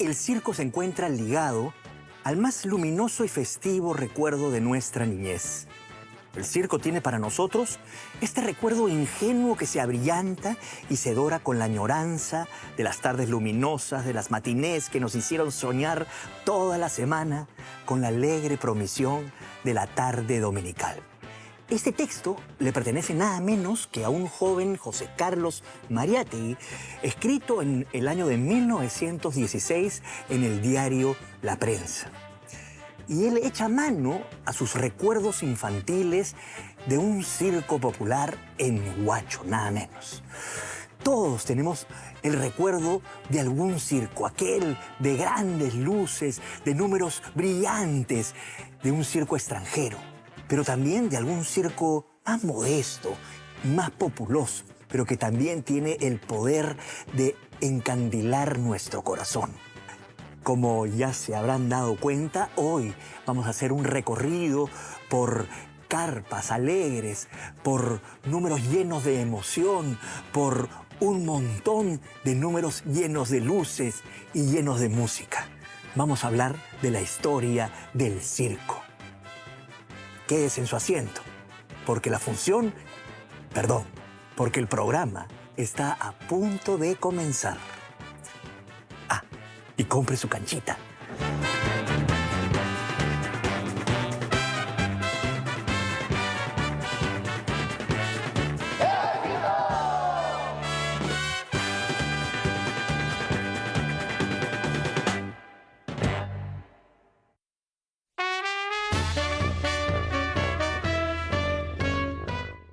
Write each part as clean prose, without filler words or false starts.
el circo se encuentra ligado al más luminoso y festivo recuerdo de nuestra niñez. El circo tiene para nosotros este recuerdo ingenuo que se abrillanta y se dora con la añoranza de las tardes luminosas, de las matinés que nos hicieron soñar toda la semana con la alegre promisión de la tarde dominical. Este texto le pertenece nada menos que a un joven José Carlos Mariátegui, escrito en el año de 1916 en el diario La Prensa. Y él echa mano a sus recuerdos infantiles de un circo popular en Huacho, nada menos. Todos tenemos el recuerdo de algún circo, aquel de grandes luces, de números brillantes, de un circo extranjero, pero también de algún circo más modesto, más populoso, pero que también tiene el poder de encandilar nuestro corazón. Como ya se habrán dado cuenta, hoy vamos a hacer un recorrido por carpas alegres, por números llenos de emoción, por un montón de números llenos de luces y llenos de música. Vamos a hablar de la historia del circo. Quédese en su asiento, porque porque el programa está a punto de comenzar. Y compre su canchita.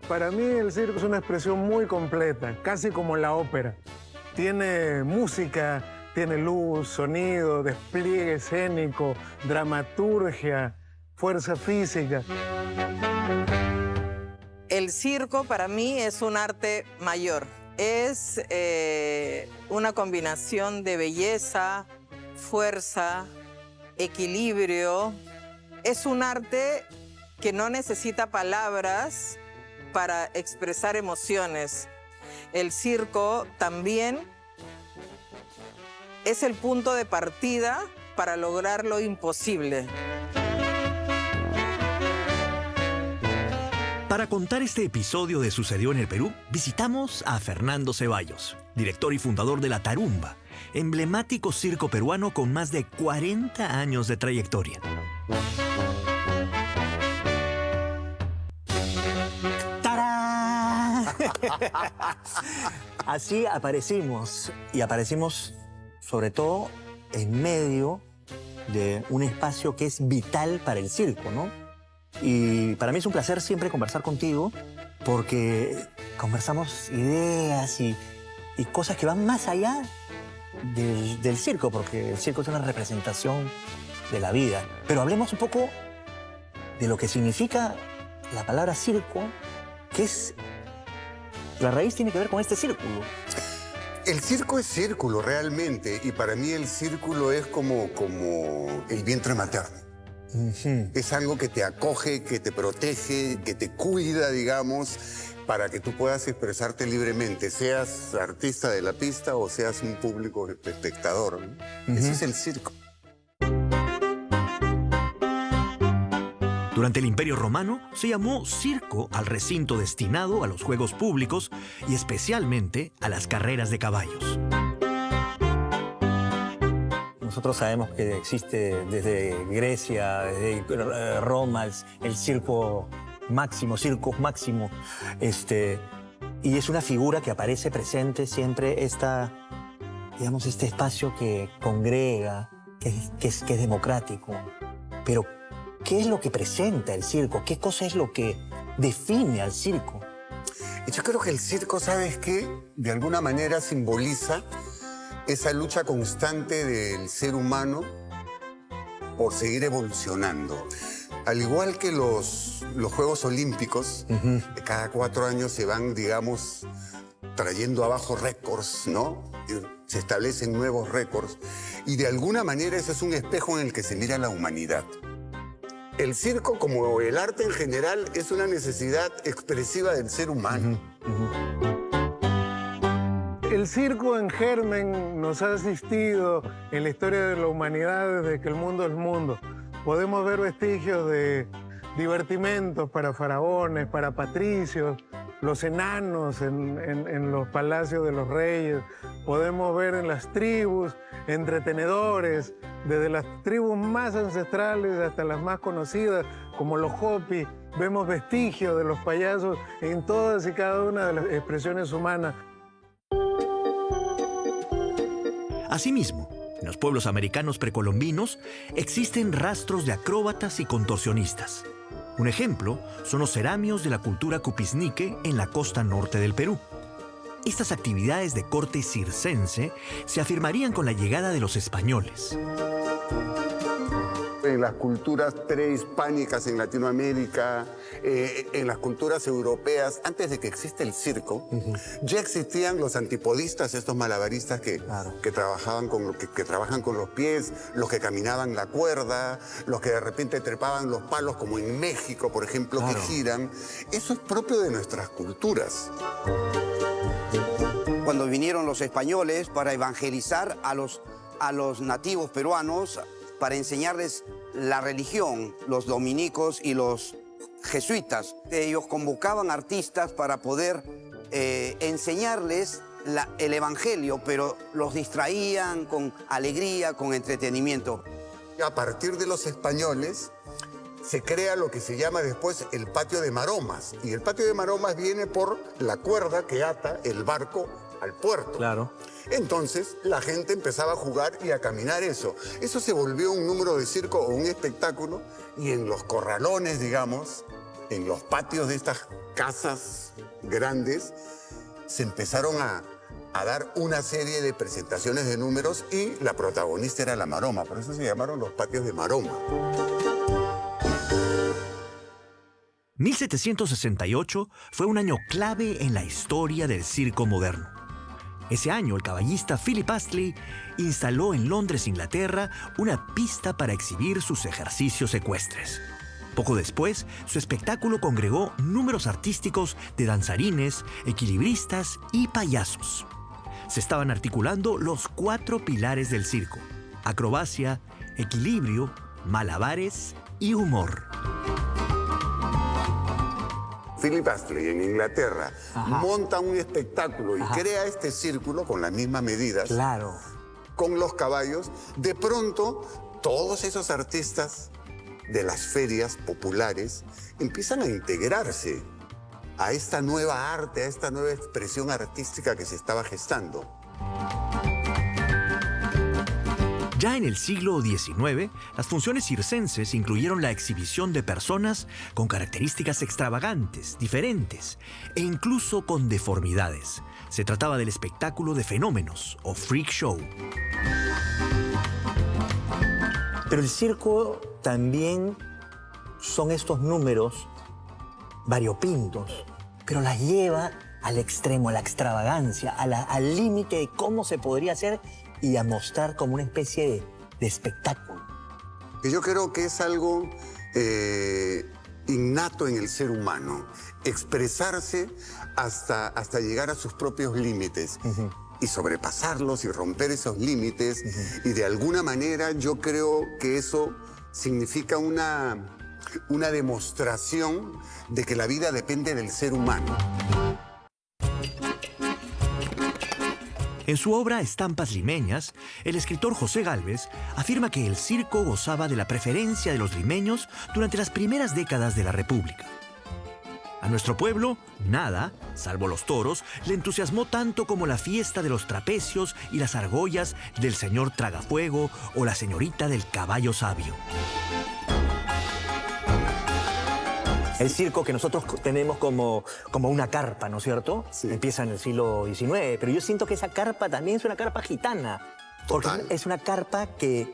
Para mí el circo es una expresión muy completa, casi como la ópera. Tiene música, tiene luz, sonido, despliegue escénico, dramaturgia, fuerza física. El circo para mí es un arte mayor. Es una combinación de belleza, fuerza, equilibrio. Es un arte que no necesita palabras para expresar emociones. El circo también es el punto de partida para lograr lo imposible. Para contar este episodio de Sucedió en el Perú, visitamos a Fernando Ceballos, director y fundador de La Tarumba, emblemático circo peruano con más de 40 años de trayectoria. ¡Tarán! Así aparecimos, y aparecimos sobre todo en medio de un espacio que es vital para el circo, ¿no? Y para mí es un placer siempre conversar contigo porque conversamos ideas y cosas que van más allá del circo, porque el circo es una representación de la vida. Pero hablemos un poco de lo que significa la palabra circo, que es... La raíz tiene que ver con este círculo. El circo es círculo realmente, y para mí el círculo es como el vientre materno. Es algo que te acoge, que te protege, que te cuida, digamos, para que tú puedas expresarte libremente, seas artista de la pista o seas un público espectador, ¿no? Eso es el circo. Durante el Imperio Romano se llamó circo al recinto destinado a los juegos públicos y especialmente a las carreras de caballos. Nosotros sabemos que existe desde Grecia, desde Roma, el circo máximo, circus máximo, y es una figura que aparece presente siempre digamos, este espacio que congrega, que es democrático. Pero, ¿qué es lo que presenta el circo? ¿Qué cosa es lo que define al circo? Yo creo que el circo, ¿sabes qué? De alguna manera simboliza esa lucha constante del ser humano por seguir evolucionando. Al igual que los Juegos Olímpicos, cada 4 años se van, digamos, trayendo abajo récords, ¿no? Se establecen nuevos récords. Y de alguna manera eso es un espejo en el que se mira la humanidad. El circo, como el arte en general, es una necesidad expresiva del ser humano. El circo en germen nos ha asistido en la historia de la humanidad desde que el mundo es mundo. Podemos ver vestigios de divertimentos para faraones, para patricios, los enanos en los palacios de los reyes. Podemos ver en las tribus entretenedores, desde las tribus más ancestrales hasta las más conocidas, como los Hopi. Vemos vestigios de los payasos en todas y cada una de las expresiones humanas. Asimismo, en los pueblos americanos precolombinos existen rastros de acróbatas y contorsionistas. Un ejemplo son los ceramios de la cultura cupisnique en la costa norte del Perú. Estas actividades de corte circense se afirmarían con la llegada de los españoles. En las culturas prehispánicas en Latinoamérica, en las culturas europeas, antes de que exista el circo, ya existían los antipodistas, estos malabaristas que trabajan con los pies, los que caminaban la cuerda, los que de repente trepaban los palos, como en México, por ejemplo, que giran. Eso es propio de nuestras culturas. Cuando vinieron los españoles para evangelizar a los nativos peruanos, para enseñarles la religión, los dominicos y los jesuitas. Ellos convocaban artistas para poder enseñarles el evangelio, pero los distraían con alegría, con entretenimiento. A partir de los españoles se crea lo que se llama después el patio de maromas. Y el patio de maromas viene por la cuerda que ata el barco al puerto. Claro. Entonces la gente empezaba a jugar y a caminar eso. Eso se volvió un número de circo o un espectáculo, y en los corralones, digamos, en los patios de estas casas grandes, se empezaron a dar una serie de presentaciones de números, y la protagonista era la maroma. Por eso se llamaron los patios de maroma. 1768 fue un año clave en la historia del circo moderno. Ese año, el caballista Philip Astley instaló en Londres, Inglaterra, una pista para exhibir sus ejercicios ecuestres. Poco después, su espectáculo congregó números artísticos de danzarines, equilibristas y payasos. Se estaban articulando los 4 pilares del circo: acrobacia, equilibrio, malabares y humor. Philip Astley en Inglaterra monta un espectáculo y crea este círculo con las mismas medidas, con los caballos. De pronto, todos esos artistas de las ferias populares empiezan a integrarse a esta nueva arte, a esta nueva expresión artística que se estaba gestando. Ya en el siglo XIX, las funciones circenses incluyeron la exhibición de personas con características extravagantes, diferentes e incluso con deformidades. Se trataba del espectáculo de fenómenos o freak show. Pero el circo también son estos números variopintos, pero las lleva al extremo, a la extravagancia, al límite de cómo se podría hacer y a mostrar como una especie de espectáculo. Yo creo que es algo innato en el ser humano, expresarse hasta llegar a sus propios límites y sobrepasarlos y romper esos límites. Y de alguna manera yo creo que eso significa una demostración de que la vida depende del ser humano. En su obra Estampas limeñas, el escritor José Gálvez afirma que el circo gozaba de la preferencia de los limeños durante las primeras décadas de la República. A nuestro pueblo, nada, salvo los toros, le entusiasmó tanto como la fiesta de los trapecios y las argollas del señor Tragafuego o la señorita del caballo sabio. El circo que nosotros tenemos como una carpa, ¿no es cierto? Sí. Empieza en el siglo XIX, pero yo siento que esa carpa también es una carpa gitana. Porque es una carpa que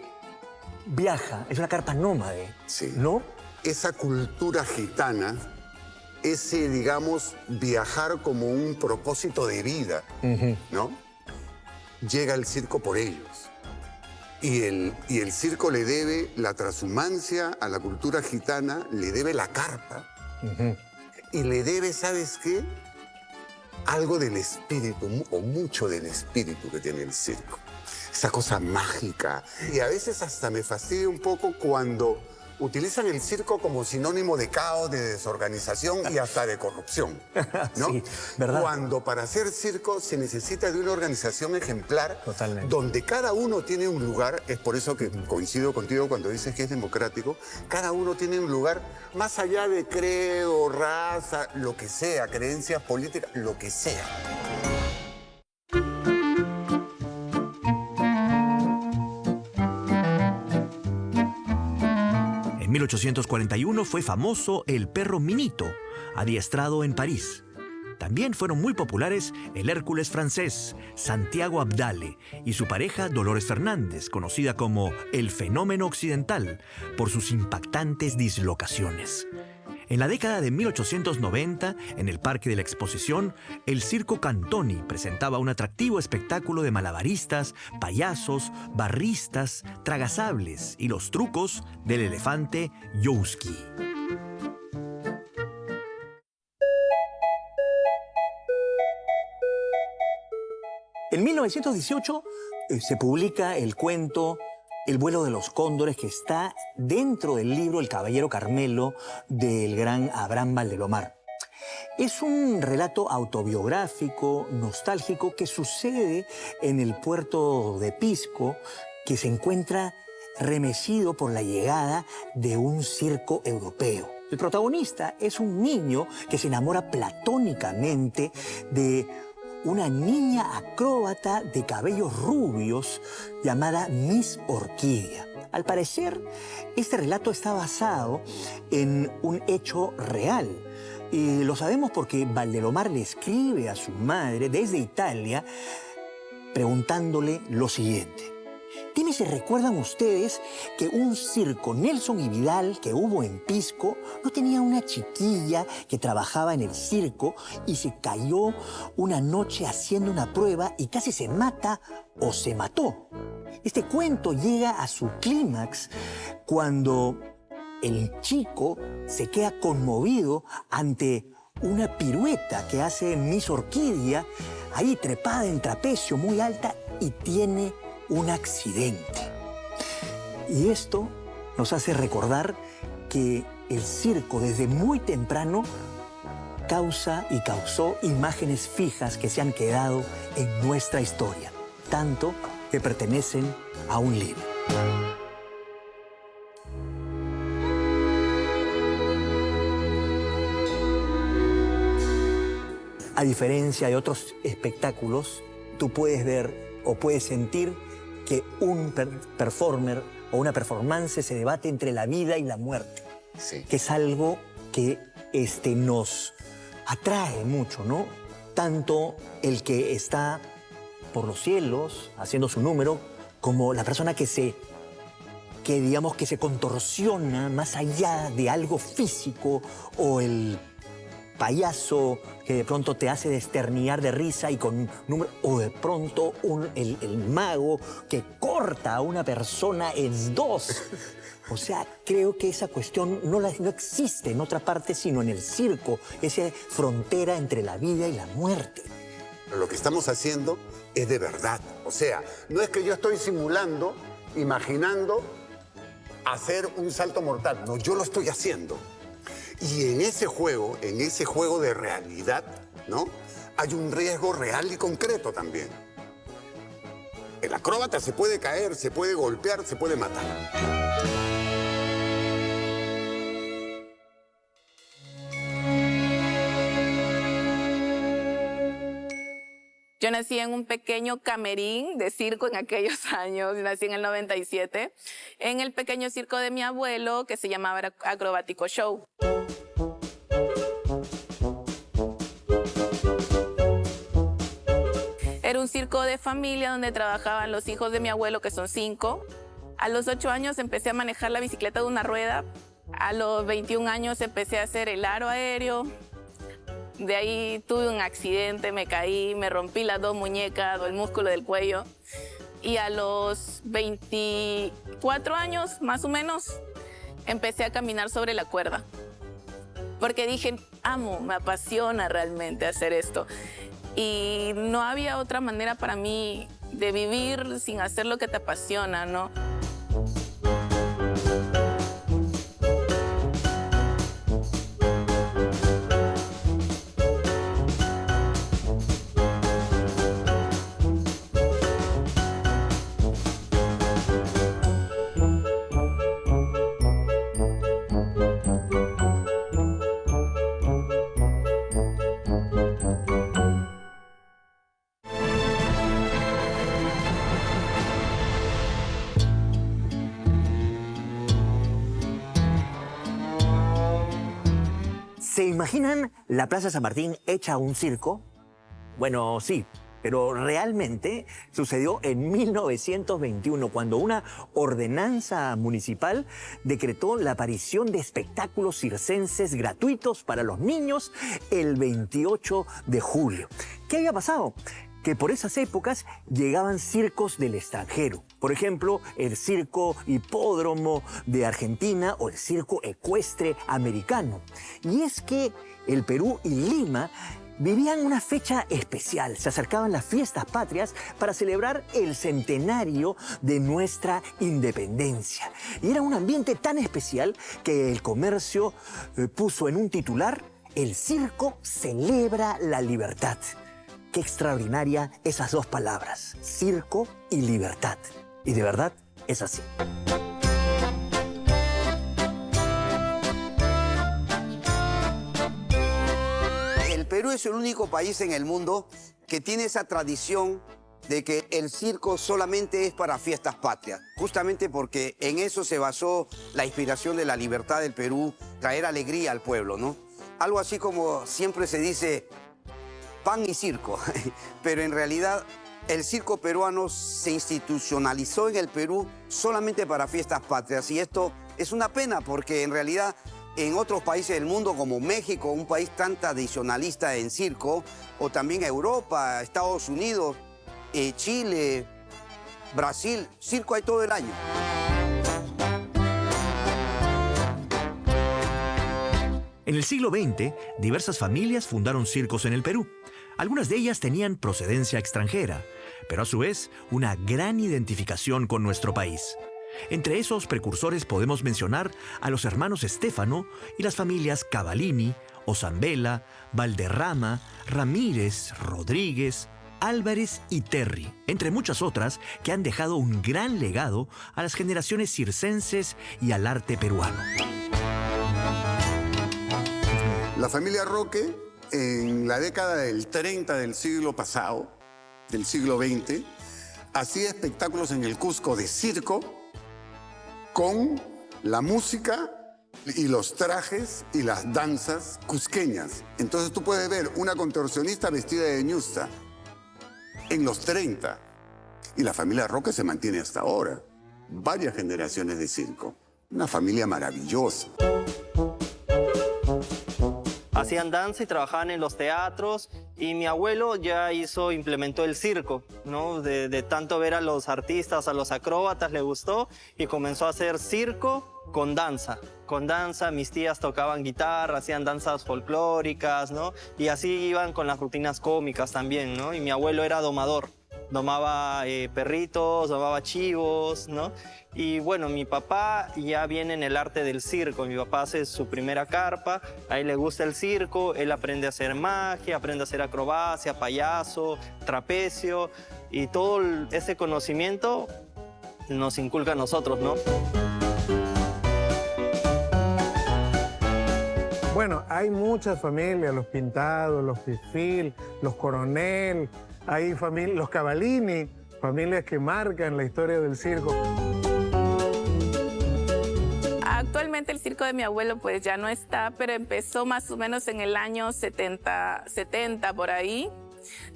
viaja, es una carpa nómade, ¿no? Esa cultura gitana, ese, digamos, viajar como un propósito de vida, ¿no? Llega el circo por ellos. Y el circo le debe la trashumancia a la cultura gitana, le debe la carpa, y le debe, ¿sabes qué? algo del espíritu, o mucho del espíritu que tiene el circo. Esa cosa mágica. Y a veces hasta me fastidia un poco cuando utilizan el circo como sinónimo de caos, de desorganización y hasta de corrupción, ¿no? Sí, ¿verdad? Cuando para hacer circo se necesita de una organización ejemplar, Totalmente. donde cada uno tiene un lugar. Es por eso que coincido contigo cuando dices que es democrático. Cada uno tiene un lugar más allá de credo, raza, lo que sea, creencias políticas, lo que sea. En 1841 fue famoso el perro Minito, adiestrado en París. También fueron muy populares el Hércules francés, Santiago Abdale, y su pareja Dolores Fernández, conocida como el fenómeno occidental, por sus impactantes dislocaciones. En la década de 1890, en el Parque de la Exposición, el Circo Cantoni presentaba un atractivo espectáculo de malabaristas, payasos, barristas, tragasables y los trucos del elefante Youski. En 1918 se publica el cuento El vuelo de los cóndores, que está dentro del libro El caballero Carmelo del gran Abraham Valdelomar. Es un relato autobiográfico, nostálgico, que sucede en el puerto de Pisco, que se encuentra remecido por la llegada de un circo europeo. El protagonista es un niño que se enamora platónicamente de una niña acróbata de cabellos rubios llamada Miss Orquídea. Al parecer, este relato está basado en un hecho real. Y lo sabemos porque Valdelomar le escribe a su madre desde Italia preguntándole lo siguiente. Dime si recuerdan ustedes que un circo Nelson y Vidal que hubo en Pisco no tenía una chiquilla que trabajaba en el circo y se cayó una noche haciendo una prueba y casi se mata o se mató. Este cuento llega a su clímax cuando el chico se queda conmovido ante una pirueta que hace Miss Orquídea ahí trepada en trapecio muy alta y tiene un accidente. Y esto nos hace recordar que el circo desde muy temprano causa y causó imágenes fijas que se han quedado en nuestra historia, tanto que pertenecen a un libro. A diferencia de otros espectáculos, tú puedes ver o puedes sentir que un performer o una performance se debate entre la vida y la muerte. Sí. Que es algo que nos atrae mucho, ¿no? Tanto el que está por los cielos haciendo su número, como la persona que se contorsiona más allá de algo físico, o el payaso que de pronto te hace desternillar de risa y con número, o de pronto el mago que corta a una persona en dos. O sea, creo que esa cuestión no existe en otra parte sino en el circo, esa frontera entre la vida y la muerte. Lo que estamos haciendo es de verdad. O sea, no es que yo estoy simulando, imaginando hacer un salto mortal. No, yo lo estoy haciendo. Y en ese juego de realidad, ¿no? Hay un riesgo real y concreto también. El acróbata se puede caer, se puede golpear, se puede matar. Yo nací en un pequeño camerín de circo en aquellos años, nací en el 97, en el pequeño circo de mi abuelo que se llamaba Acrobático Show. Era un circo de familia donde trabajaban los hijos de mi abuelo, que son 5. A los 8 años empecé a manejar la bicicleta de una rueda. A los 21 años empecé a hacer el aro aéreo. De ahí tuve un accidente, me caí, me rompí las 2 muñecas, el músculo del cuello. Y a los 24 años, más o menos, empecé a caminar sobre la cuerda. Porque dije, me apasiona realmente hacer esto. y no había otra manera para mí de vivir sin hacer lo que te apasiona, ¿no? ¿Se imaginan la Plaza San Martín hecha un circo? Bueno, sí, pero realmente sucedió en 1921, cuando una ordenanza municipal decretó la aparición de espectáculos circenses gratuitos para los niños el 28 de julio. ¿Qué había pasado? Que por esas épocas llegaban circos del extranjero. Por ejemplo, el Circo Hipódromo de Argentina o el Circo Ecuestre Americano. Y es que el Perú y Lima vivían una fecha especial. Se acercaban las fiestas patrias para celebrar el centenario de nuestra independencia. Y era un ambiente tan especial que el comercio puso en un titular: el circo celebra la libertad. Qué extraordinaria esas dos palabras, circo y libertad. Y de verdad es así. El Perú es el único país en el mundo que tiene esa tradición de que el circo solamente es para fiestas patrias, justamente porque en eso se basó la inspiración de la libertad del Perú, traer alegría al pueblo, ¿no? Algo así como siempre se dice, pan y circo, pero en realidad el circo peruano se institucionalizó en el Perú solamente para fiestas patrias, y esto es una pena porque en realidad en otros países del mundo como México, un país tan tradicionalista en circo, o también Europa, Estados Unidos, Chile, Brasil, circo hay todo el año. En el siglo XX, diversas familias fundaron circos en el Perú. Algunas de ellas tenían procedencia extranjera, pero a su vez una gran identificación con nuestro país. Entre esos precursores podemos mencionar a los hermanos Estéfano y las familias Cavallini, Osambela, Valderrama, Ramírez, Rodríguez, Álvarez y Terry, entre muchas otras que han dejado un gran legado a las generaciones circenses y al arte peruano. La familia Roque, en la década del 30 del siglo pasado, del siglo XX, hacía espectáculos en el Cusco de circo con la música y los trajes y las danzas cusqueñas. Entonces tú puedes ver una contorsionista vestida de ñusta en los 30. Y la familia Roque se mantiene hasta ahora. Varias generaciones de circo. Una familia maravillosa. Hacían danza y trabajaban en los teatros, y mi abuelo ya implementó el circo, ¿no? De tanto ver a los artistas, a los acróbatas, le gustó y comenzó a hacer circo con danza. Con danza, mis tías tocaban guitarra, hacían danzas folclóricas, ¿no? Y así iban con las rutinas cómicas también, ¿no? Y mi abuelo era domador. Domaba perritos, domaba chivos, ¿no? Y bueno, mi papá ya viene en el arte del circo. Mi papá hace su primera carpa, a él le gusta el circo, él aprende a hacer magia, aprende a hacer acrobacia, payaso, trapecio, y todo ese conocimiento nos inculca a nosotros, ¿no? Bueno, hay muchas familias, los Pintados, los Pifil, los Coronel, hay los Cavallini, familias que marcan la historia del circo. Actualmente el circo de mi abuelo pues ya no está, pero empezó más o menos en el año 70 por ahí.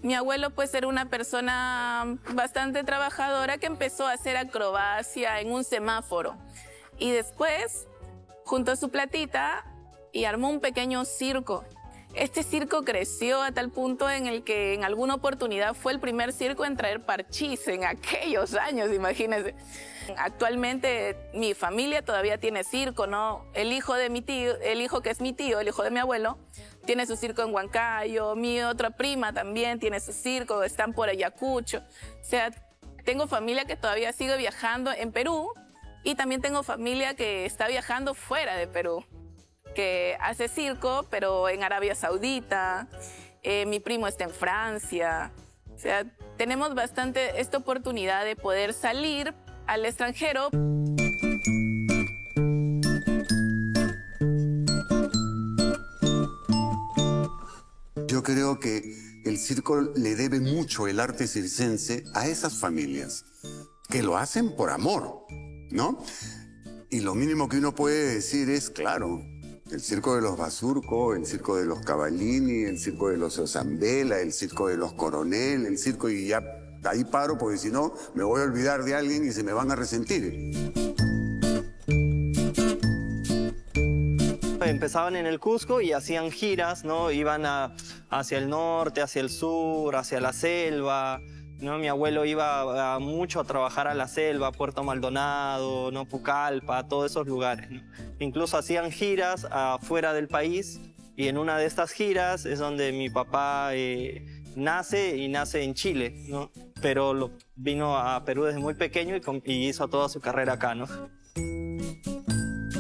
Mi abuelo pues era una persona bastante trabajadora que empezó a hacer acrobacia en un semáforo. Y después juntó su platita y armó un pequeño circo. Este circo creció a tal punto en el que en alguna oportunidad fue el primer circo en traer parchís en aquellos años, imagínense. Actualmente mi familia todavía tiene circo, ¿no? El hijo de mi tío, el hijo que es mi tío, el hijo de mi abuelo, tiene su circo en Huancayo, mi otra prima también tiene su circo, están por Ayacucho. O sea, tengo familia que todavía sigue viajando en Perú y también tengo familia que está viajando fuera de Perú, que hace circo, pero en Arabia Saudita, mi primo está en Francia. O sea, tenemos bastante esta oportunidad de poder salir al extranjero. Yo creo que el circo le debe mucho el arte circense a esas familias que lo hacen por amor, ¿no? Y lo mínimo que uno puede decir es, claro, el circo de los Basurco, el circo de los Cavallini, el circo de los Osambela, el circo de los Coronel, el circo, y ya ahí paro porque si no me voy a olvidar de alguien y se me van a resentir. Empezaban en el Cusco y hacían giras, ¿no? Iban hacia el norte, hacia el sur, hacia la selva, ¿no? Mi abuelo iba mucho a trabajar a la selva, Puerto Maldonado, ¿no? Pucallpa, todos esos lugares, ¿no? Incluso hacían giras afuera del país y en una de estas giras es donde mi papá nace en Chile, ¿no? Pero vino a Perú desde muy pequeño y hizo toda su carrera acá, ¿no?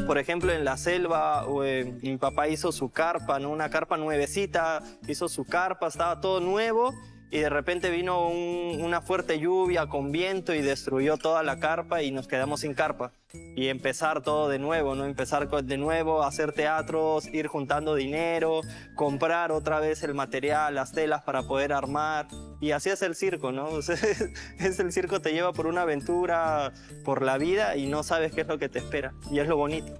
Por ejemplo, en la selva, mi papá hizo su carpa, ¿no? Una carpa nuevecita, hizo su carpa, estaba todo nuevo y de repente vino una fuerte lluvia con viento y destruyó toda la carpa y nos quedamos sin carpa. Y empezar todo de nuevo, ¿no? Empezar de nuevo, hacer teatros, ir juntando dinero, comprar otra vez el material, las telas para poder armar. Y así es el circo, ¿no? O sea, el circo te lleva por una aventura, por la vida y no sabes qué es lo que te espera. Y es lo bonito.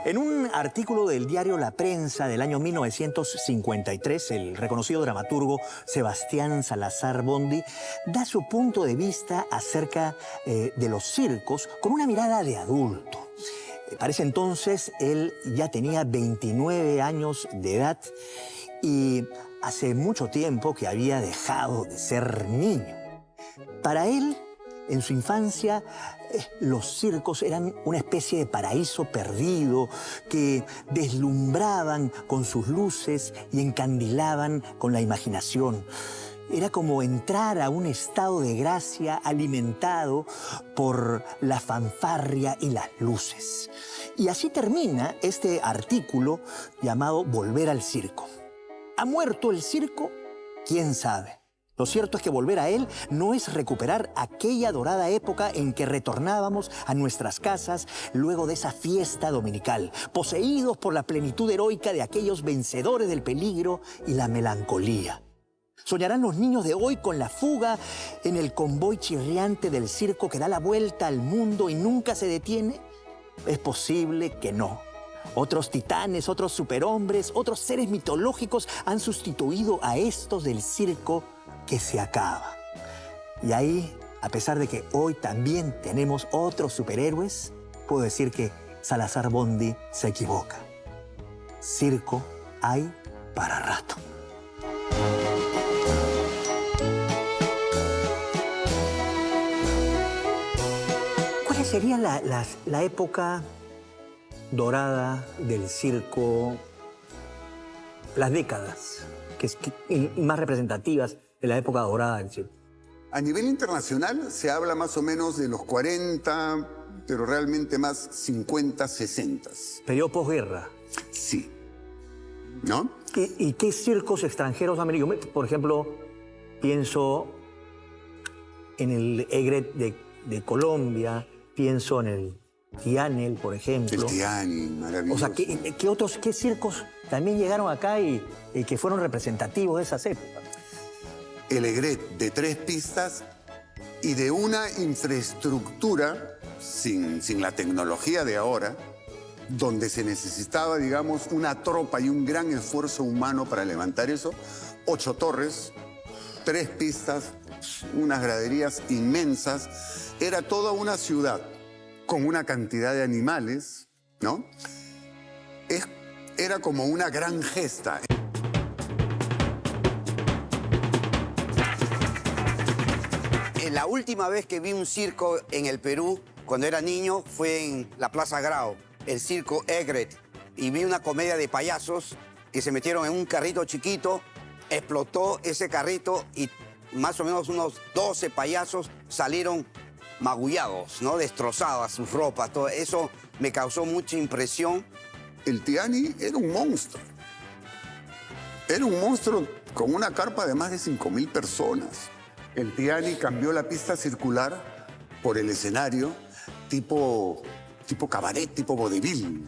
En un artículo del diario La Prensa del año 1953, el reconocido dramaturgo Sebastián Salazar Bondy da su punto de vista acerca de los circos con una mirada de adulto. Para ese entonces, él ya tenía 29 años de edad y hace mucho tiempo que había dejado de ser niño. Para él, en su infancia, los circos eran una especie de paraíso perdido que deslumbraban con sus luces y encandilaban con la imaginación. Era como entrar a un estado de gracia alimentado por la fanfarria y las luces. Y así termina este artículo llamado Volver al circo. ¿Ha muerto el circo? ¿Quién sabe? Lo cierto es que volver a él no es recuperar aquella dorada época en que retornábamos a nuestras casas luego de esa fiesta dominical, poseídos por la plenitud heroica de aquellos vencedores del peligro y la melancolía. ¿Soñarán los niños de hoy con la fuga en el convoy chirriante del circo que da la vuelta al mundo y nunca se detiene? Es posible que no. Otros titanes, otros superhombres, otros seres mitológicos han sustituido a estos del circo que se acaba. Y ahí, a pesar de que hoy también tenemos otros superhéroes, puedo decir que Salazar Bondy se equivoca. Circo hay para rato. ¿Cuál sería la época dorada del circo, las décadas más representativas de la época dorada del circo? A nivel internacional se habla más o menos de los 40, pero realmente más 50, 60. Periodo posguerra. Sí. ¿No? ¿Y qué circos extranjeros han venido? Por ejemplo, pienso en el Egret de Colombia, pienso en el Tianel, por ejemplo. El Tianel, maravilloso. O sea, ¿qué circos también llegaron acá y que fueron representativos de esas épocas? El Egret de 3 pistas y de una infraestructura sin la tecnología de ahora, donde se necesitaba, digamos, una tropa y un gran esfuerzo humano para levantar eso. 8 torres, 3 pistas, unas graderías inmensas. Era toda una ciudad con una cantidad de animales, ¿no? Era como una gran gesta. La última vez que vi un circo en el Perú cuando era niño fue en la Plaza Grau, el circo Egret, y vi una comedia de payasos que se metieron en un carrito chiquito, explotó ese carrito y más o menos unos 12 payasos salieron magullados, ¿no? Destrozadas sus ropas, todo eso me causó mucha impresión. El Tiani era un monstruo. Era un monstruo con una carpa de más de 5.000 personas. El Tiani cambió la pista circular por el escenario tipo cabaret, tipo vodevil,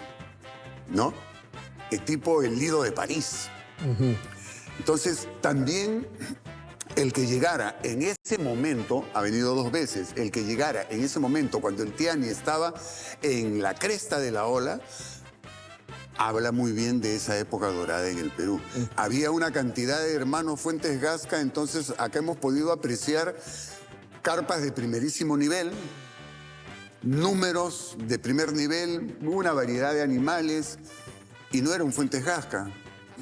¿no? Tipo el Lido de París. Entonces, también el que llegara en ese momento, ha venido 2 veces, el que llegara en ese momento cuando el Tiani estaba en la cresta de la ola, habla muy bien de esa época dorada en el Perú. Había una cantidad de hermanos Fuentes Gasca, entonces acá hemos podido apreciar carpas de primerísimo nivel, números de primer nivel, una variedad de animales, y no era un Fuentes Gasca.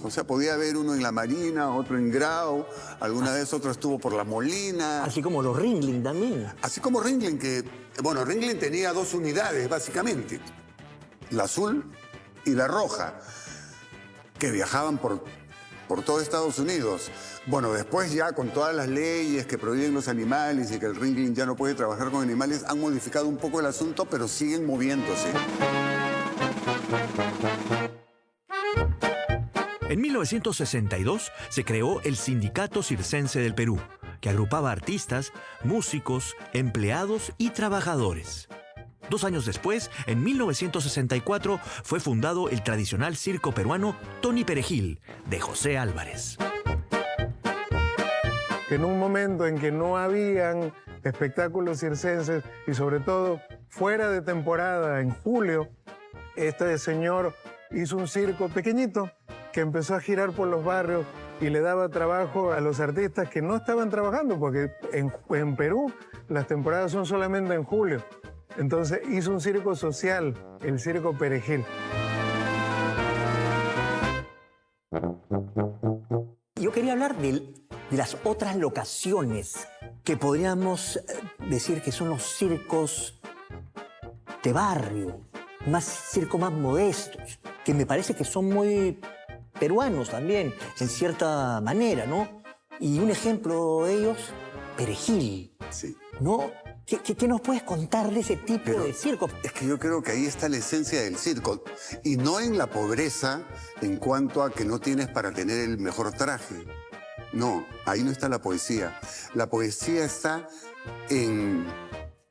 O sea, podía haber uno en La Marina, otro en Grau, alguna vez otro estuvo por La Molina. Así como los Ringling también. Así como Ringling, que, bueno, Ringling tenía 2 unidades, básicamente. La azul y la roja, que viajaban por todo Estados Unidos. Bueno, después ya con todas las leyes que prohíben los animales y que el Ringling ya no puede trabajar con animales, han modificado un poco el asunto, pero siguen moviéndose. En 1962 se creó el Sindicato Circense del Perú, que agrupaba artistas, músicos, empleados y trabajadores. 2 años después, en 1964, fue fundado el tradicional circo peruano Tony Perejil, de José Álvarez. En un momento en que no habían espectáculos circenses y sobre todo fuera de temporada, en julio, este señor hizo un circo pequeñito que empezó a girar por los barrios y le daba trabajo a los artistas que no estaban trabajando, porque en Perú las temporadas son solamente en julio. Entonces hizo un circo social, el Circo Perejil. Yo quería hablar de las otras locaciones que podríamos decir que son los circos de barrio, circos más modestos, que me parece que son muy peruanos también, en cierta manera, ¿no? Y un ejemplo de ellos, Perejil, Sí. ¿no? ¿Qué nos puedes contar de ese tipo de circo? Es que yo creo que ahí está la esencia del circo. Y no en la pobreza en cuanto a que no tienes para tener el mejor traje. No, ahí no está la poesía. La poesía está en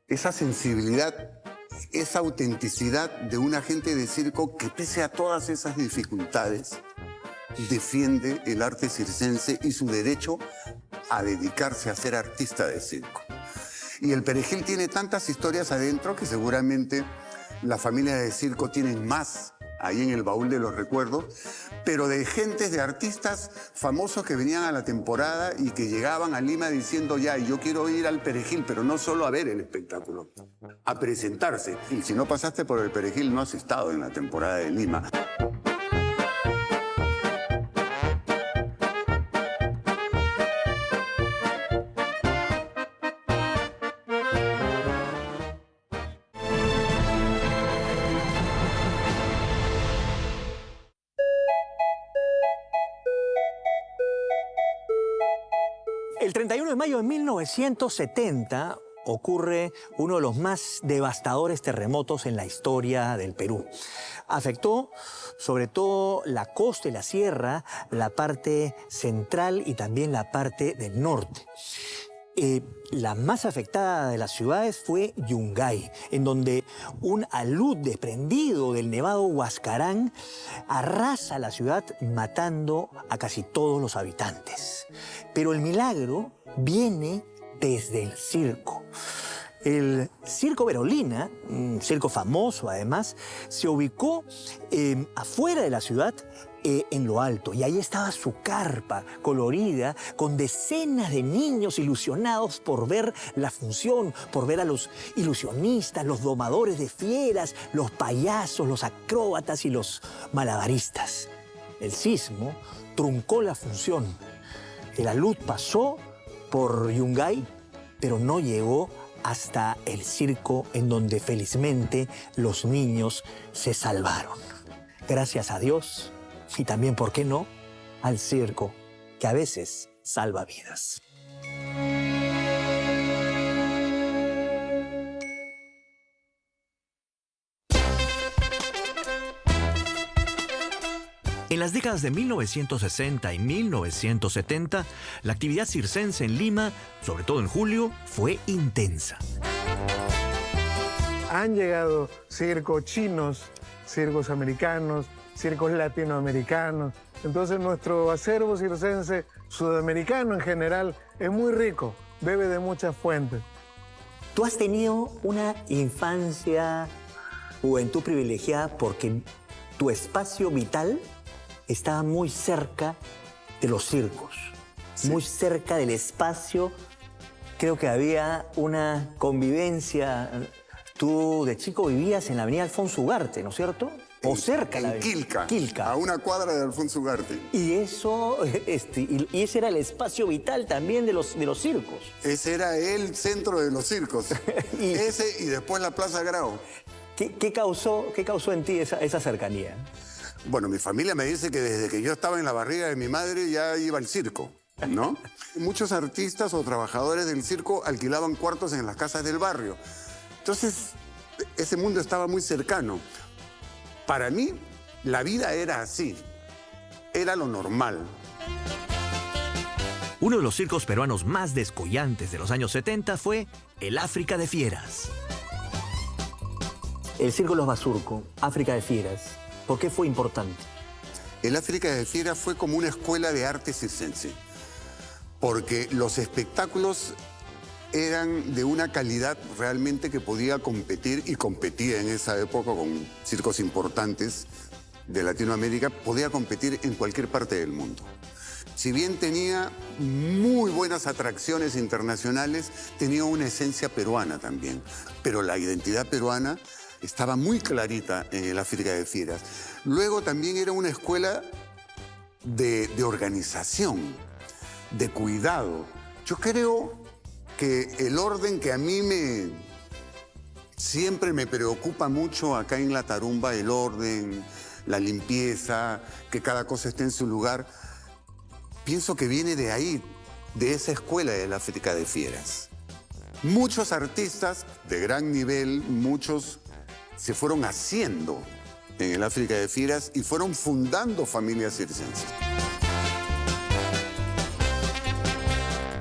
esa sensibilidad, esa autenticidad de un agente de circo que, pese a todas esas dificultades, defiende el arte circense y su derecho a dedicarse a ser artista de circo. Y el Perejil tiene tantas historias adentro que seguramente las familias de circo tienen más ahí en el baúl de los recuerdos, pero de gentes, de artistas famosos que venían a la temporada y que llegaban a Lima diciendo, ya, yo quiero ir al Perejil, pero no solo a ver el espectáculo, a presentarse. Y si no pasaste por el Perejil, no has estado en la temporada de Lima. El 31 de mayo de 1970 ocurre uno de los más devastadores terremotos en la historia del Perú. Afectó sobre todo la costa y la sierra, la parte central y también la parte del norte. La más afectada de las ciudades fue Yungay, en donde un alud desprendido del nevado Huascarán arrasa la ciudad matando a casi todos los habitantes. Pero el milagro viene desde el circo. El Circo Berolina, un circo famoso además, se ubicó afuera de la ciudad, en lo alto, y ahí estaba su carpa colorida con decenas de niños ilusionados por ver la función, por ver a los ilusionistas, los domadores de fieras, los payasos, los acróbatas y los malabaristas. El sismo truncó la función. El alud pasó por Yungay, pero no llegó hasta el circo en donde felizmente los niños se salvaron. Gracias a Dios y también, ¿por qué no?, al circo, que a veces salva vidas. En las décadas de 1960 y 1970, la actividad circense en Lima, sobre todo en julio, fue intensa. Han llegado circos chinos, circos americanos, circos latinoamericanos. Entonces nuestro acervo circense sudamericano en general es muy rico, bebe de muchas fuentes. Tú has tenido una infancia, juventud privilegiada porque tu espacio vital estaba muy cerca de los circos, sí, muy cerca del espacio. Creo que había una convivencia. Tú de chico vivías en la avenida Alfonso Ugarte, ¿no es cierto? O cerca. En Quilca, a una cuadra de Alfonso Ugarte. Y eso, y ese era el espacio vital también de los circos. Ese era el centro de los circos. Ese y después la Plaza Grau. ¿Qué causó en ti esa cercanía? Bueno, mi familia me dice que desde que yo estaba en la barriga de mi madre ya iba al circo, ¿no? Muchos artistas o trabajadores del circo alquilaban cuartos en las casas del barrio. Entonces, ese mundo estaba muy cercano. Para mí, la vida era así. Era lo normal. Uno de los circos peruanos más descollantes de los años 70 fue el África de Fieras. El Circo Los Basurco, África de Fieras. ¿Por qué fue importante? El África de Fieras fue como una escuela de arte circense, porque los espectáculos eran de una calidad realmente que podía competir, y competía en esa época con circos importantes de Latinoamérica, podía competir en cualquier parte del mundo. Si bien tenía muy buenas atracciones internacionales, tenía una esencia peruana también, pero la identidad peruana estaba muy clarita en el África de Fieras. Luego también era una escuela de organización, de cuidado. Yo creo que el orden que a mí siempre me preocupa mucho acá en la tarumba, el orden, la limpieza, que cada cosa esté en su lugar, pienso que viene de ahí, de esa escuela del África de Fieras. Muchos artistas de gran nivel, muchos se fueron haciendo en el África de Fieras y fueron fundando familias circenses.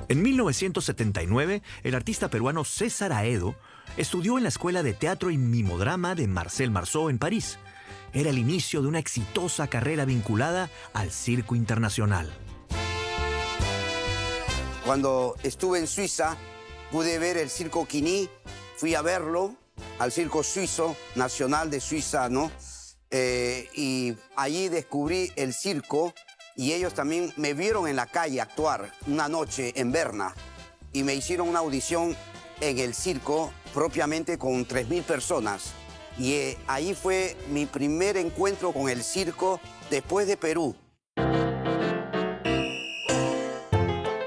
En 1979, el artista peruano César Aedo estudió en la Escuela de Teatro y Mimodrama de Marcel Marceau en París. Era el inicio de una exitosa carrera vinculada al circo internacional. Cuando estuve en Suiza, pude ver el Circo Quini, fui a verlo, al Circo Suizo, Nacional de Suiza, ¿no? Y allí descubrí el circo y ellos también me vieron en la calle actuar una noche en Berna y me hicieron una audición en el circo propiamente con 3.000 personas. Y ahí fue mi primer encuentro con el circo después de Perú.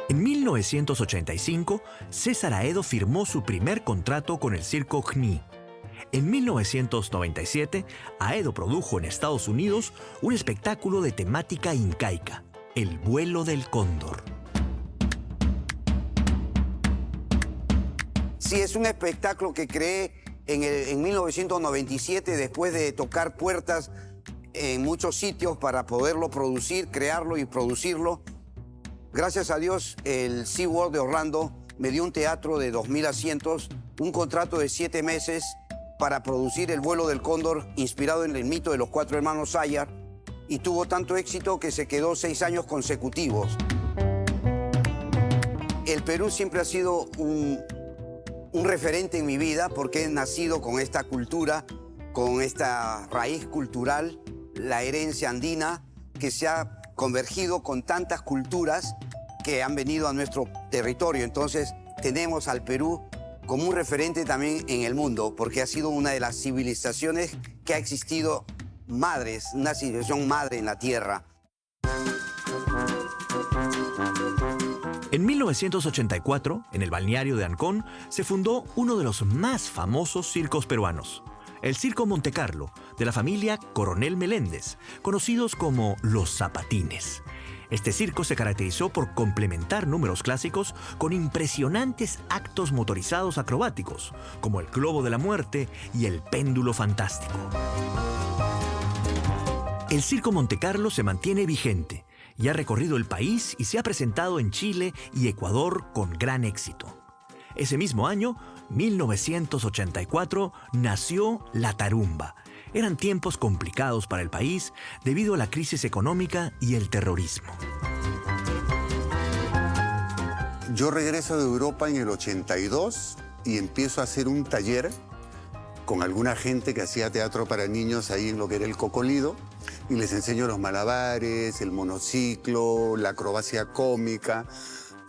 En 1985, César Aedo firmó su primer contrato con el Circo CNI. En 1997, Aedo produjo en Estados Unidos un espectáculo de temática incaica, El vuelo del cóndor. Sí, es un espectáculo que creé en 1997, después de tocar puertas en muchos sitios para poderlo producir, crearlo y producirlo. Gracias a Dios, el SeaWorld de Orlando me dio un teatro de 2.000 asientos, un contrato de 7 meses para producir El vuelo del cóndor, inspirado en el mito de los 4 hermanos Sayar, y tuvo tanto éxito que se quedó 6 años consecutivos. El Perú siempre ha sido un referente en mi vida porque he nacido con esta cultura, con esta raíz cultural, la herencia andina, que se ha convergido con tantas culturas que han venido a nuestro territorio. Entonces tenemos al Perú como un referente también en el mundo, porque ha sido una de las civilizaciones que ha existido madres, una civilización madre en la tierra. En 1984, en el balneario de Ancón, se fundó uno de los más famosos circos peruanos, el Circo Montecarlo, de la familia Coronel Meléndez, conocidos como los Zapatines. Este circo se caracterizó por complementar números clásicos con impresionantes actos motorizados acrobáticos, como el Globo de la Muerte y el Péndulo Fantástico. El Circo Montecarlo se mantiene vigente y ha recorrido el país y se ha presentado en Chile y Ecuador con gran éxito. Ese mismo año, 1984, nació La Tarumba. Eran tiempos complicados para el país debido a la crisis económica y el terrorismo. Yo regreso de Europa en el 82 y empiezo a hacer un taller con alguna gente que hacía teatro para niños ahí en lo que era el Cocolido, y les enseño los malabares, el monociclo, la acrobacia cómica,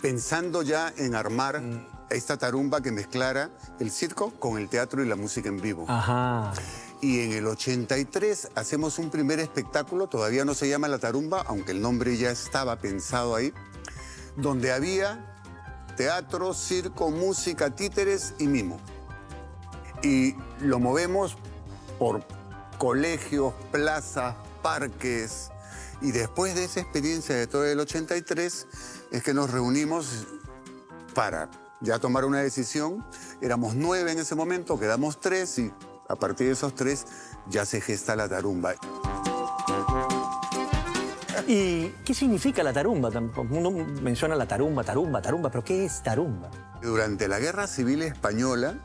pensando ya en armar esta tarumba que mezclara el circo con el teatro y la música en vivo. Ajá. Y en el 83 hacemos un primer espectáculo, todavía no se llama La Tarumba, aunque el nombre ya estaba pensado ahí, donde había teatro, circo, música, títeres y mimo. Y lo movemos por colegios, plazas, parques. Y después de esa experiencia de todo el 83 es que nos reunimos para ya tomar una decisión. Éramos 9 en ese momento, quedamos 3 y a partir de esos 3 ya se gesta La Tarumba. ¿Y qué significa la tarumba? Uno menciona la tarumba, pero ¿qué es tarumba? Durante la Guerra Civil Española,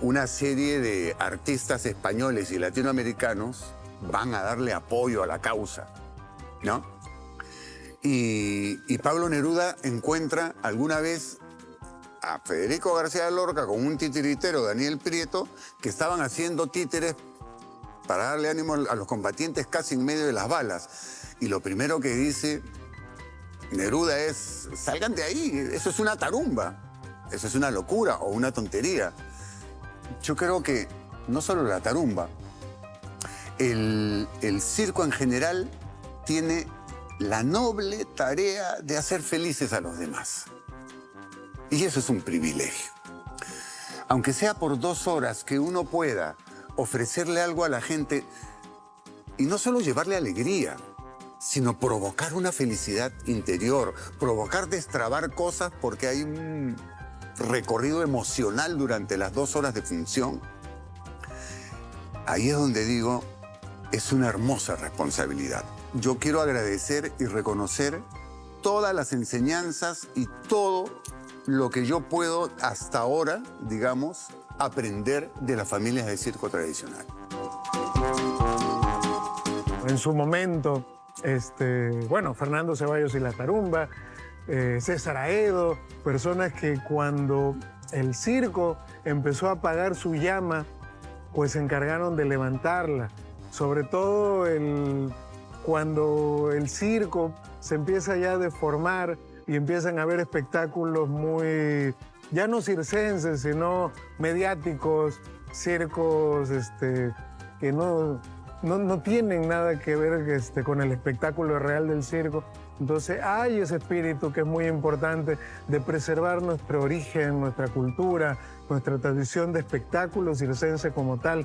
una serie de artistas españoles y latinoamericanos van a darle apoyo a la causa, ¿no? Y Pablo Neruda encuentra alguna vez a Federico García Lorca con un titiritero, Daniel Prieto, que estaban haciendo títeres para darle ánimo a los combatientes casi en medio de las balas. Y lo primero que dice Neruda es: salgan de ahí, eso es una tarumba, eso es una locura o una tontería. Yo creo que no solo la tarumba, el circo en general tiene la noble tarea de hacer felices a los demás. Y eso es un privilegio. Aunque sea por 2 horas que uno pueda ofrecerle algo a la gente y no solo llevarle alegría, sino provocar una felicidad interior, provocar destrabar cosas porque hay un recorrido emocional durante las 2 horas de función. Ahí es donde digo, es una hermosa responsabilidad. Yo quiero agradecer y reconocer todas las enseñanzas y todo lo que yo puedo hasta ahora, digamos, aprender de las familias de circo tradicional. En su momento, Fernando Ceballos y La Tarumba, César Aedo, personas que cuando el circo empezó a apagar su llama, pues se encargaron de levantarla. Sobre todo cuando el circo se empieza ya a deformar y empiezan a haber espectáculos muy, ya no circenses, sino mediáticos, circos que no tienen nada que ver con el espectáculo real del circo. Entonces hay ese espíritu que es muy importante de preservar nuestro origen, nuestra cultura, nuestra tradición de espectáculo circense como tal.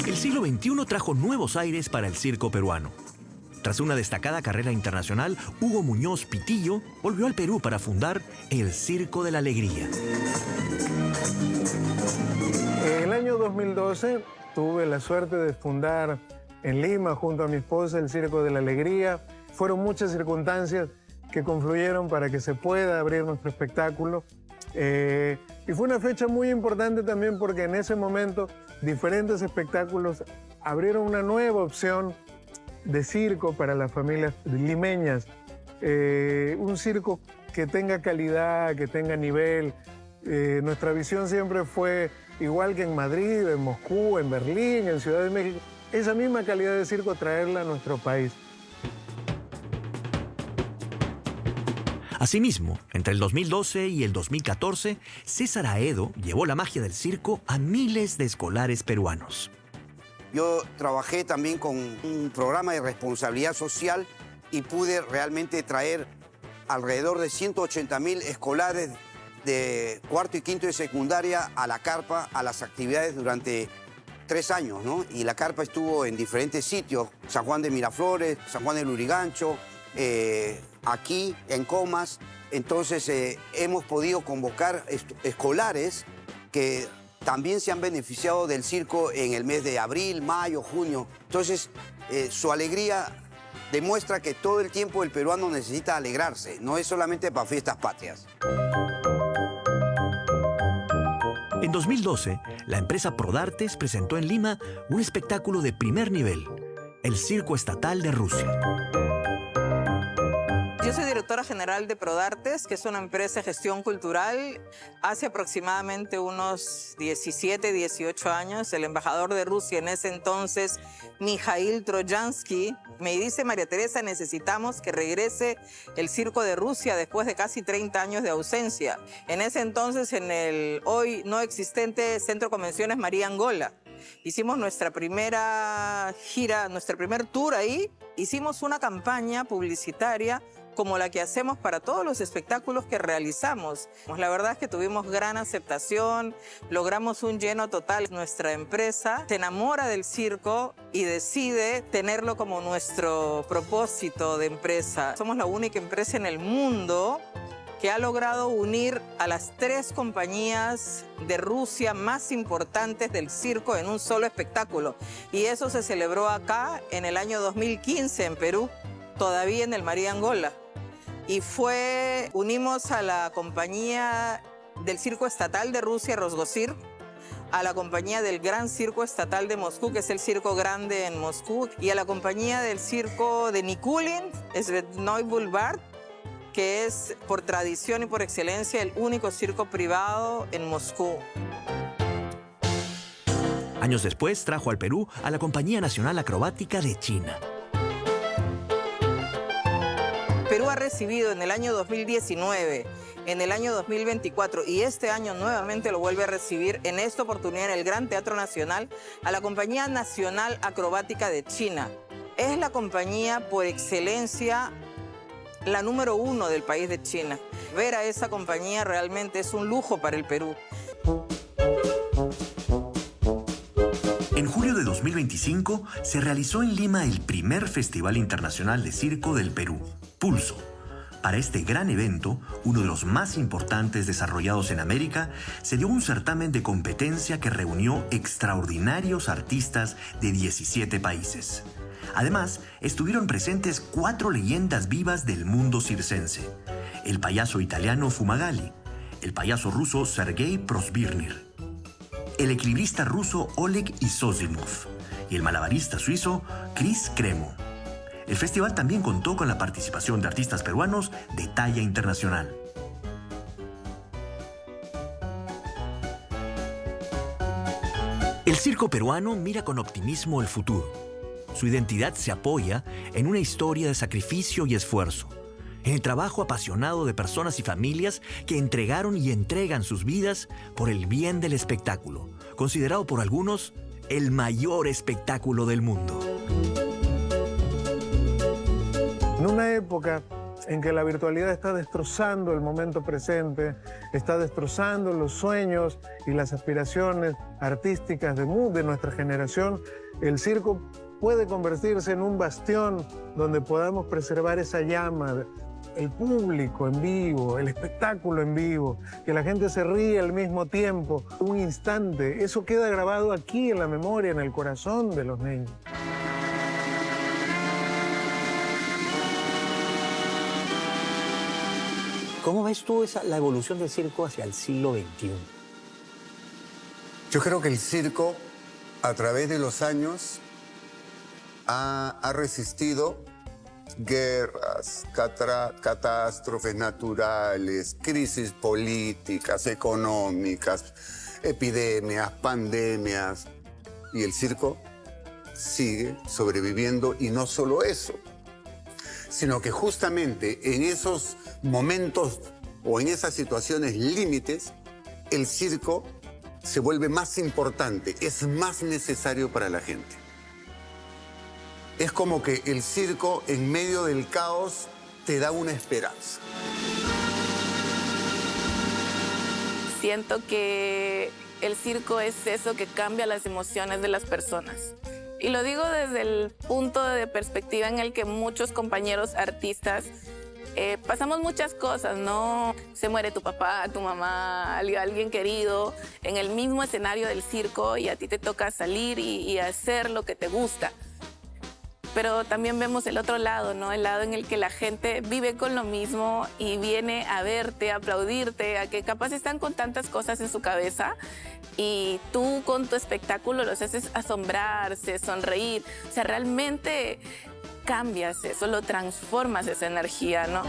El siglo XXI trajo nuevos aires para el circo peruano. Tras una destacada carrera internacional, Hugo Muñoz Pitillo volvió al Perú para fundar el Circo de la Alegría. En el año 2012 tuve la suerte de fundar en Lima, junto a mi esposa, el Circo de la Alegría. Fueron muchas circunstancias que confluyeron para que se pueda abrir nuestro espectáculo. Y fue una fecha muy importante también porque en ese momento diferentes espectáculos abrieron una nueva opción de circo para las familias limeñas. Un circo que tenga calidad, que tenga nivel. Nuestra visión siempre fue igual que en Madrid, en Moscú, en Berlín, en Ciudad de México. Esa misma calidad de circo traerla a nuestro país. Asimismo, entre el 2012 y el 2014, César Aedo llevó la magia del circo a miles de escolares peruanos. Yo trabajé también con un programa de responsabilidad social y pude realmente traer alrededor de 180.000 escolares de cuarto y quinto de secundaria a la carpa, a las actividades durante 3 años, ¿no? Y la carpa estuvo en diferentes sitios, San Juan de Miraflores, San Juan de Lurigancho, aquí en Comas. Entonces hemos podido convocar escolares que también se han beneficiado del circo en el mes de abril, mayo, junio. Entonces su alegría demuestra que todo el tiempo el peruano necesita alegrarse, no es solamente para fiestas patrias. En 2012, la empresa Prodartes presentó en Lima un espectáculo de primer nivel, el Circo Estatal de Rusia. Yo soy directora general de Prodartes, que es una empresa de gestión cultural. Hace aproximadamente unos 17, 18 años, el embajador de Rusia en ese entonces, Mikhail Troyansky, me dice: María Teresa, necesitamos que regrese el circo de Rusia después de casi 30 años de ausencia. En ese entonces, en el hoy no existente Centro de Convenciones María Angola. Hicimos nuestra primera gira, nuestro primer tour ahí. Hicimos una campaña publicitaria como la que hacemos para todos los espectáculos que realizamos. La verdad es que tuvimos gran aceptación, logramos un lleno total. Nuestra empresa se enamora del circo y decide tenerlo como nuestro propósito de empresa. Somos la única empresa en el mundo que ha logrado unir a las 3 compañías de Rusia más importantes del circo en un solo espectáculo. Y eso se celebró acá en el año 2015 en Perú, todavía en el María Angola. Y unimos a la compañía del Circo Estatal de Rusia, Rosgosir, a la compañía del Gran Circo Estatal de Moscú, que es el circo grande en Moscú, y a la compañía del circo de Nikulin, Svetnoy Boulevard, que es por tradición y por excelencia el único circo privado en Moscú. Años después trajo al Perú a la Compañía Nacional Acrobática de China. Perú ha recibido en el año 2019, en el año 2024 y este año nuevamente lo vuelve a recibir en esta oportunidad en el Gran Teatro Nacional a la Compañía Nacional Acrobática de China. Es la compañía por excelencia, la número 1 del país de China. Ver a esa compañía realmente es un lujo para el Perú. En julio de 2025 se realizó en Lima el primer Festival Internacional de Circo del Perú, Pulso. Para este gran evento, uno de los más importantes desarrollados en América, se dio un certamen de competencia que reunió extraordinarios artistas de 17 países. Además, estuvieron presentes 4 leyendas vivas del mundo circense: el payaso italiano Fumagalli, el payaso ruso Sergei Prosvirnir, el equilibrista ruso Oleg Izosimov y el malabarista suizo Chris Cremo. El festival también contó con la participación de artistas peruanos de talla internacional. El circo peruano mira con optimismo el futuro. Su identidad se apoya en una historia de sacrificio y esfuerzo, en el trabajo apasionado de personas y familias que entregaron y entregan sus vidas por el bien del espectáculo, considerado por algunos el mayor espectáculo del mundo. En una época en que la virtualidad está destrozando el momento presente, está destrozando los sueños y las aspiraciones artísticas de nuestra generación, el circo puede convertirse en un bastión donde podamos preservar esa llama, el público en vivo, el espectáculo en vivo, que la gente se ríe al mismo tiempo, un instante. Eso queda grabado aquí en la memoria, en el corazón de los niños. ¿Cómo ves tú la evolución del circo hacia el siglo XXI? Yo creo que el circo, a través de los años, ha resistido guerras, catástrofes naturales, crisis políticas, económicas, epidemias, pandemias, y el circo sigue sobreviviendo, y no solo eso, sino que justamente en esos momentos o en esas situaciones límites, el circo se vuelve más importante, es más necesario para la gente. Es como que el circo en medio del caos te da una esperanza. Siento que el circo es eso que cambia las emociones de las personas. Y lo digo desde el punto de perspectiva en el que muchos compañeros artistas pasamos muchas cosas, ¿no? Se muere tu papá, tu mamá, alguien querido en el mismo escenario del circo y a ti te toca salir y hacer lo que te gusta. Pero también vemos el otro lado, ¿no? El lado en el que la gente vive con lo mismo y viene a verte, a aplaudirte, a que capaz están con tantas cosas en su cabeza y tú con tu espectáculo los haces asombrarse, sonreír. O sea, realmente cambias eso, lo transformas esa energía, ¿no?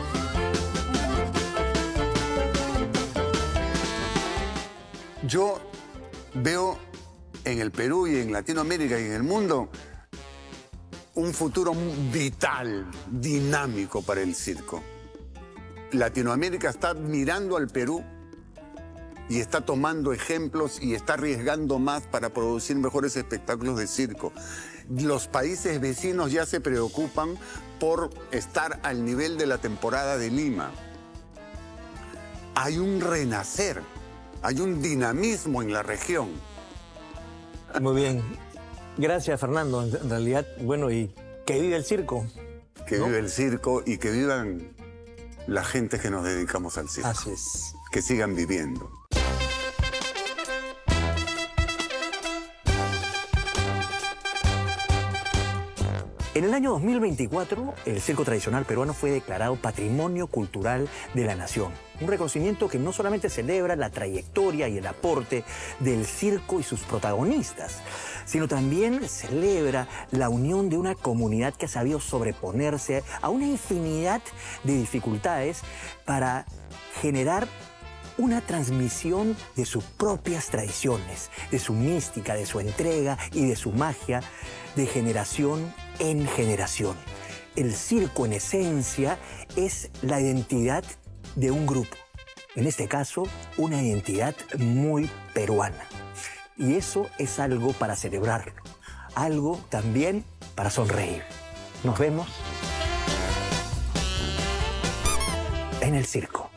Yo veo en el Perú y en Latinoamérica y en el mundo un futuro vital, dinámico para el circo. Latinoamérica está mirando al Perú y está tomando ejemplos y está arriesgando más para producir mejores espectáculos de circo. Los países vecinos ya se preocupan por estar al nivel de la temporada de Lima. Hay un renacer, hay un dinamismo en la región. Muy bien. Gracias, Fernando. En realidad, bueno, y que vive el circo. Que vive el circo y que vivan la gente que nos dedicamos al circo. Así es. Que sigan viviendo. En el año 2024, el circo tradicional peruano fue declarado Patrimonio Cultural de la Nación. Un reconocimiento que no solamente celebra la trayectoria y el aporte del circo y sus protagonistas, sino también celebra la unión de una comunidad que ha sabido sobreponerse a una infinidad de dificultades para generar una transmisión de sus propias tradiciones, de su mística, de su entrega y de su magia de generación en generación. El circo, en esencia, es la identidad de un grupo. En este caso, una identidad muy peruana. Y eso es algo para celebrarlo, algo también para sonreír. Nos vemos en el circo.